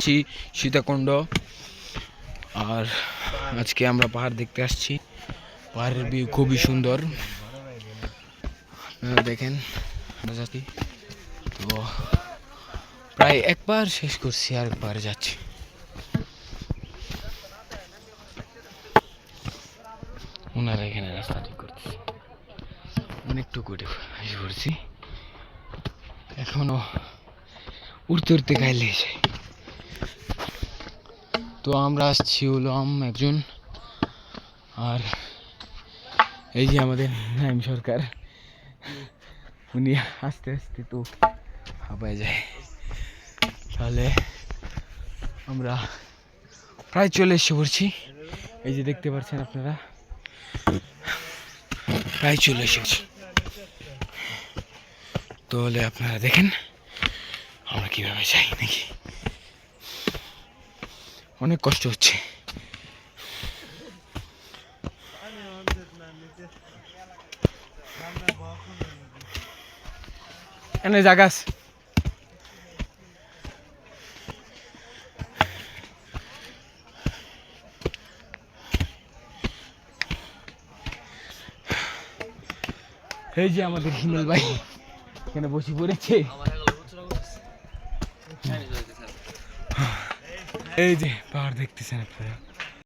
আছি সীতাকুণ্ড। আর আজকে আমরা পাহাড় দেখতে আসছি। পাহাড়ের ভিউ খুবই সুন্দর, আপনারা দেখেন। তো প্রায় একবার শেষ করছি, আর একবার যাচ্ছি। ওনারা এখানে রাস্তা ঠিক করতেছে, অনেকটুকু এসে পড়ছি, এখনো উঠতে উঠতে গাইলে যায়। তো আমরা আসছি হলাম একজন, আর এই যে আমাদের নাইম সরকার, উনি আস্তে আস্তে তো হাঁপায় যায়। তাহলে আমরা প্রায় চলে এসে পড়ছি। এই যে দেখতে পাচ্ছেন আপনারা, প্রায় চলে এসেছি। তাহলে আপনারা দেখেন আমরা কিভাবে যাই। নাকি অনেক কষ্ট হচ্ছে। এনে জাগাস এই যে আমাদের হিমেল ভাই এখানে বসে পড়েছে। এই যে পাহাড় দেখতেছেন আপনারা।